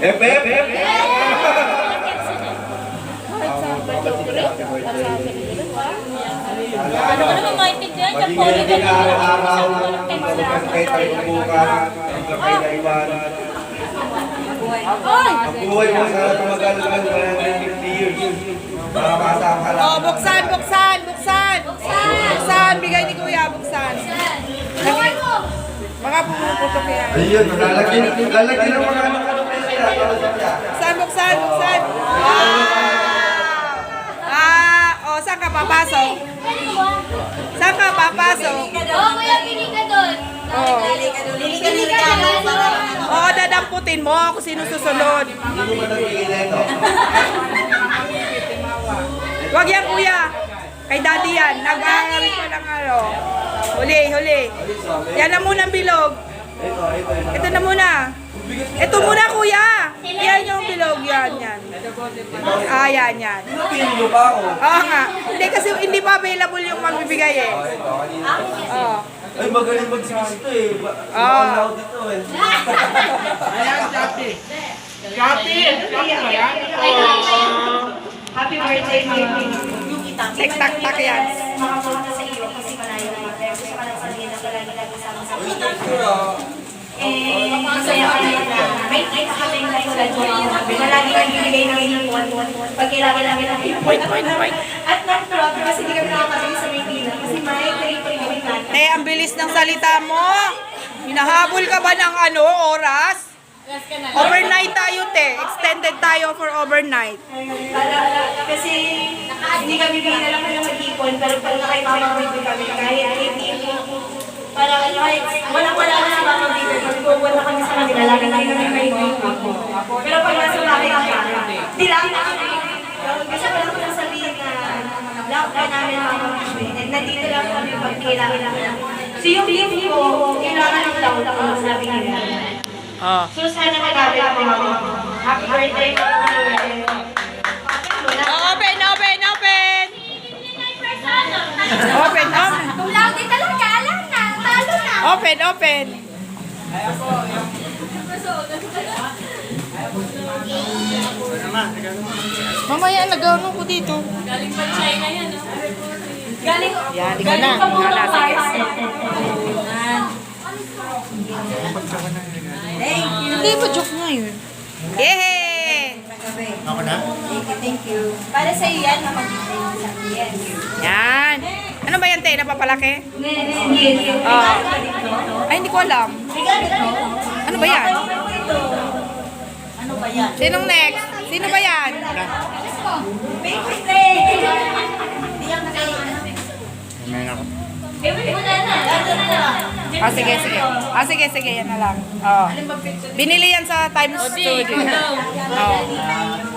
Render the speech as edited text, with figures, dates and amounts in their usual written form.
FF! Ano ka naman maintindihan? Diyan po ulit Magiging araw-araw, kahit ay pagbukan, ang lakay na iwanan. Ang buhay mo sa tumagal ka ng 150 years. Makakasama ka lang. Oh, buksan, buksan, buksan. Buksan, bigay ni Kuya, buksan. Baka pumuputok yan. Ayun, lalagyan ng mga ano. Buksan, buksan, buksan. Oh, saan ka papasok? Saan ka papasok? Oo, kuya, pili ka doon. Oh. Pili ka doon. Oo, dadamputin mo kung sino susunod. Hindi mo matagigil na ito. Wag yan, Kuya. Kay Daddy yan. Nag-aaral ko lang ano. Huli, huli. Yan na muna ang bilog. Ito na muna. Ito muna, Kuya. Yan yung bilog. Yan, yan. Ah, yan, yan. Pinulo pa ako. Oo nga. Hindi kasi hindi pa available yung magbibigay eh. Oo. Ay, magaling mag-squeeze ito eh. Ah. Loud ito eh. Happy birthday, Mami. Tik-tak-tak yan. Makapunta sa iyo kasi malayo na yun. Pero gusto ka lang sabihin na palagi-lagi sama-sama. Masaya ka na yun na may kakating na tulad mo. Malagi kang bibigay ng iniwan. Pag kailangan lang yung At non-proud kasi hindi kami nakakasali sa Maynila. Kasi may kari-kari natin. Eh, ang bilis ng salita mo. Hinahabol ka ba ng ano, oras? Overnight tayo, te. Extended tayo for overnight. Kasi hindi kami na lang kami mag-ipon, pero pag nakaipapagbibig kami, kahit para kahit wala na si Mama Bieber, magpupunta kami sa kanila, lagi lang kami may ako. Pero pag nasa bahay ka, di lang na kami. Kasi wala ko lang sabihin na lockdown namin ang Mama Bieber, and nandito lang kami pag kailangan. So yung gift ko, kailangan ng lockdown, sabi nila. Oh. So sana magalit mo. Happy birthday, Mama Bieber. Open, open, open! Open, open. Kung lang din talaga, alam na. Talo na. Open, open. Mamaya, nag-ano ko dito. Galing pa China yan. Galing Yan, ikaw na. Hala, sige. Hindi ba joke nga yun? Yehey! Thank you. Para sa iyo yan, mapag-ibig sa yes. Yan. Ano ba yan, te? Napapalaki? Yes. Ay, hindi ko alam. Ano ba yan? Ano ba yan? Sinong next? Sino ba yan? Baby play! Hindi yan Ah, sige, sige. Ah, sige, sige. Yan na lang. Oh. Binili yan sa Times Studio. Oh.